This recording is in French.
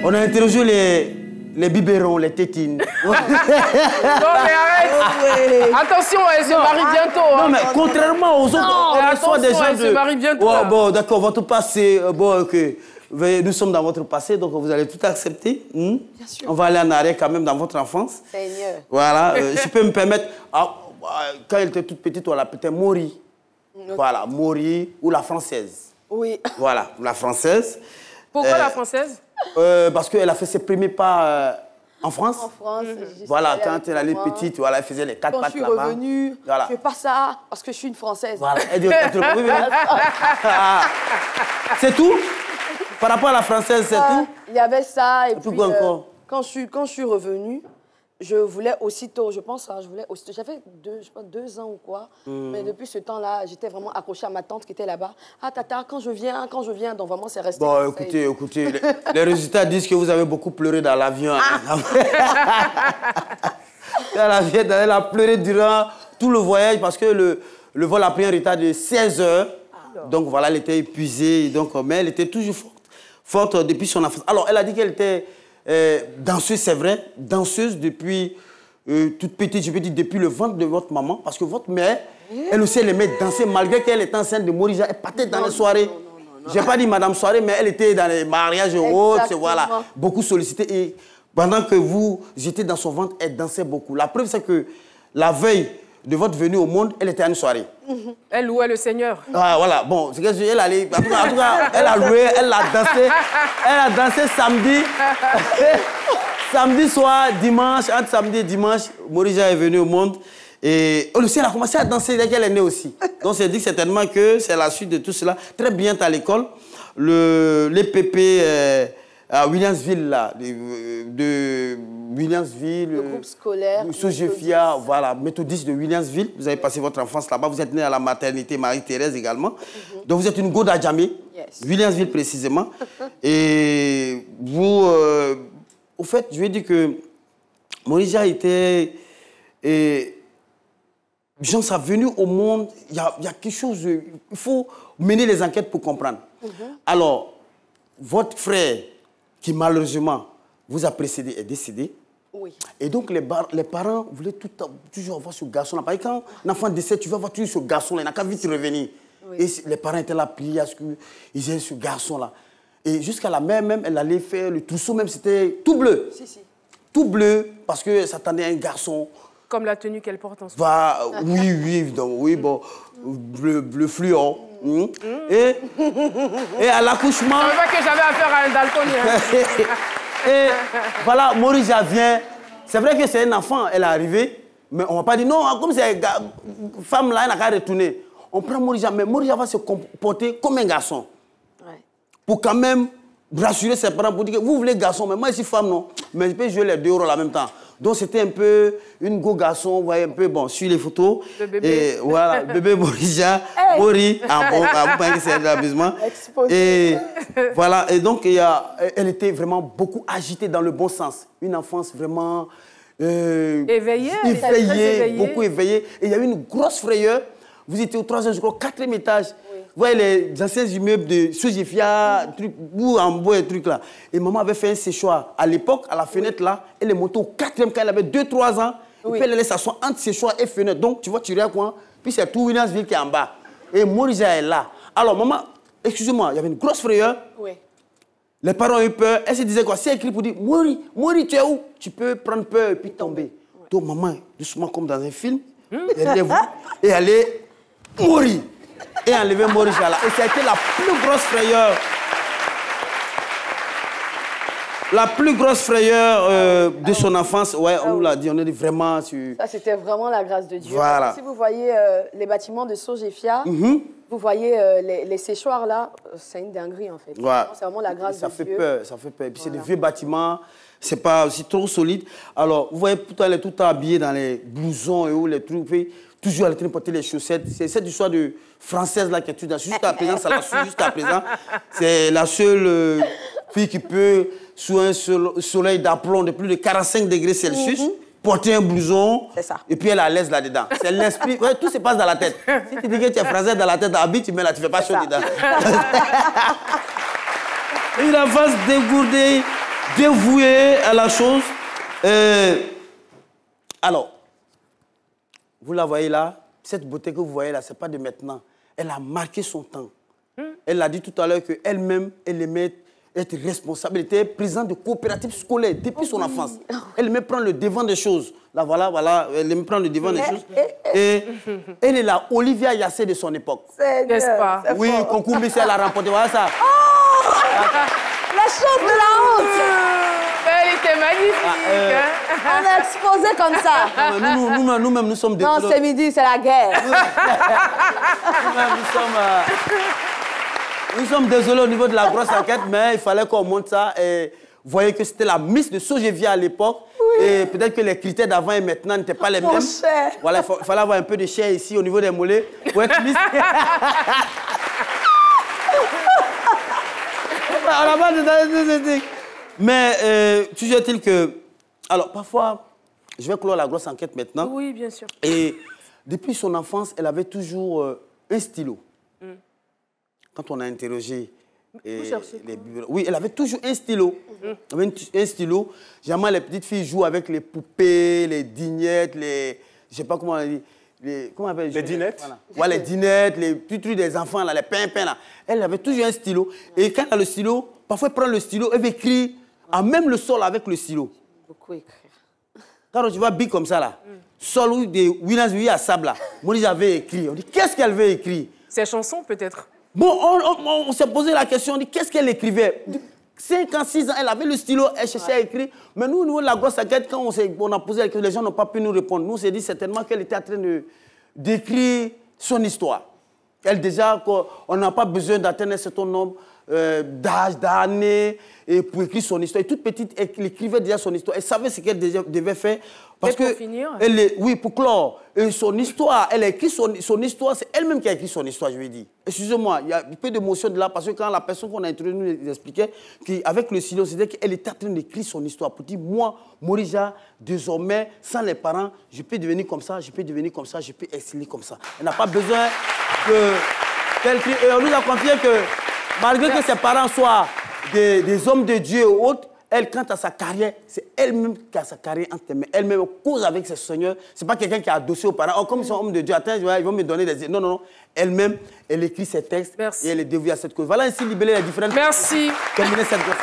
On a interrogé les biberons, les tétines. Non, mais arrête. Attention, elle se marie bientôt. Non, Hein. mais contrairement aux autres, on reçoit des gens elle se marie bientôt. Ouais, bon, d'accord, votre passé, bon, ok. Nous sommes dans votre passé, donc vous allez tout accepter. Bien sûr. On va aller en arrière quand même dans votre enfance. Seigneur. Voilà, je peux me permettre... quand elle était toute petite, on l'appelait Maury. Voilà, Maury ou la française. Oui. Voilà, la française. Pourquoi la française? Parce qu'elle a fait ses premiers pas en France. En France. Voilà, quand elle allait petite, voilà, elle faisait les 4 pattes là-bas. Quand je suis revenue, voilà. je fais pas ça parce que je suis une Française. Voilà. C'est tout? Par rapport à la française, c'est tout? Il y avait ça et puis quoi encore? Quand je suis revenue, je voulais aussitôt, je pense, j'avais 2 ans ou quoi, mais depuis ce temps-là, j'étais vraiment accrochée à ma tante qui était là-bas. Ah, tata, quand je viens, donc vraiment, c'est resté. Bon, écoutez, les résultats disent que vous avez beaucoup pleuré dans l'avion. Elle a pleuré durant tout le voyage parce que le vol a pris un retard de 16 heures. Donc voilà, elle était épuisée, donc, mais elle était toujours forte depuis son enfance. Alors, elle a dit qu'elle était danseuse, c'est vrai, danseuse depuis toute petite, je peux dire depuis le ventre de votre maman, parce que votre mère, elle aussi, elle aimait danser, malgré qu'elle était enceinte de Morija, elle partait dans les soirées. Je n'ai pas dit Madame Soirée, mais elle était dans les mariages et autres, voilà, beaucoup sollicitée. Et pendant que vous étiez dans son ventre, elle dansait beaucoup. La preuve, c'est que la veille de votre venue au monde, elle était à une soirée. Elle louait le Seigneur. Ah, voilà, bon, c'est qu'elle allait. En tout cas, elle a loué, elle a dansé. Elle a dansé samedi. Samedi soir, dimanche, entre samedi et dimanche, Morija est venue au monde. Et aussi, elle a commencé à danser dès qu'elle est née aussi. Donc, c'est dit certainement que c'est la suite de tout cela. Très bien à l'école. Les pépés à Williamsville, là, de Williamsville. Le groupe scolaire. Sojefia, voilà, méthodiste de Williamsville. Vous avez passé votre enfance là-bas. Vous êtes né à la maternité Marie-Thérèse également. Donc, vous êtes une Goda Djamé, Williamsville précisément. Et vous, au fait, je vais dire que Morija était... Jean, sa venue au monde, il y a quelque chose... Il faut mener les enquêtes pour comprendre. Alors, votre frère, qui malheureusement vous a précédé, est décédé. Oui. Et donc, les parents voulaient toujours avoir ce garçon-là. Parce que quand un enfant décède, tu vas voir toujours ce garçon-là, il n'a qu'à vite revenir. Oui. Et les parents étaient là, pliés à ce qu'ils aient ce garçon-là. Et jusqu'à la mère même, elle allait faire le trousseau, même c'était tout bleu. Si. Tout bleu, parce que ça attendait un garçon. Comme la tenue qu'elle porte en ce moment. Oui, évidemment. Oui, bon, bleu fluo. Et à l'accouchement... Je savais que j'avais affaire à un daltonien. Et voilà, Morija vient. C'est vrai que c'est un enfant, elle est arrivée, mais on ne va pas dire non, comme c'est une femme là, elle n'a qu'à retourner. On prend Morija, mais Morija va se comporter comme un garçon. Ouais. Pour quand même rassurer ses parents, pour dire que vous voulez garçon, mais moi je suis femme, non. Mais je peux jouer les 2 rôles en même temps. Donc c'était un peu une go garçon, vous voyez un peu, bon, sur les photos. Le bébé. Et voilà, bébé Morija, Mori, c'est de l'amusement. Et voilà, et donc elle était vraiment beaucoup agitée dans le bon sens. Une enfance vraiment... éveillée, beaucoup éveillée. Et il y a eu une grosse frayeur. Vous étiez au 3e, je crois, 4e étage. Oui. Vous voyez les anciens immeubles de Sojefia, bout en bois et trucs là. Et maman avait fait un séchoir. À l'époque, à la fenêtre là, elle est montée au 4e quand elle avait 2-3 ans. Et puis elle allait s'asseoir entre séchoir et fenêtre. Donc tu vois, tu regardes quoi. Puis c'est tout Williamsville qui est en bas. Et Morija est là. Alors maman, excusez-moi, il y avait une grosse frayeur. Oui. Les parents ont eu peur. Elle se disait quoi? Si elle crie pour dire Mori, tu es où? Tu peux prendre peur et puis tomber. Donc maman, doucement comme dans un film, elle lève et elle est Mori. Et enlever Morija là. Et ça a été la plus grosse frayeur. La plus grosse frayeur de son enfance. Ouais, on nous l'a dit, on est vraiment sur... Ça, c'était vraiment la grâce de Dieu. Voilà. Si vous voyez les bâtiments de Sojefia, vous voyez les séchoirs là, c'est une dinguerie en fait. Ouais. C'est vraiment la grâce de Dieu. Ça fait peur, ça fait peur. Et puis c'est des vieux bâtiments, c'est pas aussi trop solide. Alors, vous voyez, elle est tout habillée dans les blousons et où les trucs. Toujours elle est en train de porter les chaussettes. C'est cette histoire de française là qui est tout dans. Jusqu'à présent, ça la suit jusqu'à présent. C'est la seule fille qui peut, sous un soleil d'aplomb de plus de 45 degrés Celsius, porter un blouson. C'est ça. Et puis elle est à l'aise là-dedans. C'est l'esprit. Ouais, tout se passe dans la tête. Si tu dis que tu es française dans la tête, habille, tu mets là, tu fais pas chaud dedans. Une enfance dégourdée. dévouée à la chose. Alors, vous la voyez là, cette beauté que vous voyez là, ce n'est pas de maintenant. Elle a marqué son temps. Elle a dit tout à l'heure qu'elle-même, elle aimait être responsable. Elle était présidente de coopératives scolaires depuis son enfance. Elle aimait prendre le devant des choses. Là, voilà, elle aimait prendre le devant des choses. Et elle est la Olivia Yassé de son époque. N'est-ce pas? Oui, concours Miss, elle a remporté. Voilà ça. Oh, la chose de la honte. Elle était magnifique. On est exposé comme ça. Nous-mêmes, nous sommes des... Non, c'est midi, c'est la guerre. Nous sommes désolés au niveau de la grosse enquête, mais il fallait qu'on monte ça. Et vous voyez que c'était la Miss de Sogevia à l'époque. Oui. Et peut-être que les critères d'avant et maintenant n'étaient pas les mêmes. Cher. Voilà, il fallait avoir un peu de chair ici au niveau des mollets pour être Miss. Mais toujours est-il que... Alors, parfois, je vais clore la grosse enquête maintenant. Oui, bien sûr. Et depuis son enfance, elle avait toujours un stylo. Quand on a interrogé les bibliothèques, oui, elle avait toujours un stylo. Elle avait un stylo. Généralement, les petites filles jouent avec les poupées, les dignettes, les... Je ne sais pas comment on dit. Comment on appelle les dinettes. Voilà. Ouais, les dinettes, les petits trucs des enfants, là, les pimpins. Là. Elle avait toujours un stylo. Et quand elle a le stylo, parfois elle prend le stylo, elle va écrire à même le sol avec le stylo. Beaucoup écrire. Quand tu vois big comme ça, là, sol ou des Williams à sable, là, moi, j'avais écrit. On dit, qu'est-ce qu'elle veut écrire? Ses chansons, peut-être. Bon, on s'est posé la question, on dit, qu'est-ce qu'elle écrivait? 5 ans, 6 ans, elle avait le stylo, elle cherchait à écrire. Mais nous, au niveau de la grosse enquête, quand on a posé la question, les gens n'ont pas pu nous répondre. Nous, on s'est dit certainement qu'elle était en train d'écrire son histoire. Elle, déjà, on n'a pas besoin d'atteindre un certain nombre d'âge, d'années, pour écrire son histoire. Et toute petite, elle écrivait déjà son histoire. Elle savait ce qu'elle devait faire. Parce que finir. Oui, pour clore. Et son histoire, elle a écrit son histoire, c'est elle-même qui a écrit son histoire, je lui ai dit. Excusez-moi, il y a un peu d'émotion de là, parce que quand la personne qu'on a introduite nous expliquait qu'avec le stylo, c'était qu'elle était en train d'écrire son histoire. Pour dire, moi, Morija, désormais, sans les parents, je peux devenir comme ça, je peux devenir comme ça, je peux exceller comme ça. Elle n'a pas besoin qu'elle crie. Et on nous a confié que, malgré que ses parents soient des hommes de Dieu ou autres, elle, quant à sa carrière, c'est elle-même qui a sa carrière entre ses mains. Elle-même cause avec ses seigneurs. Ce n'est pas quelqu'un qui a adossé aux parents. Oh, comme ils sont hommes de Dieu, attends, ils vont me donner des... Non, non, non. Elle-même, elle écrit ses textes. Merci. Et elle est dévouée à cette cause. Voilà ainsi libérer les différentes... Merci. Terminer cette grosse...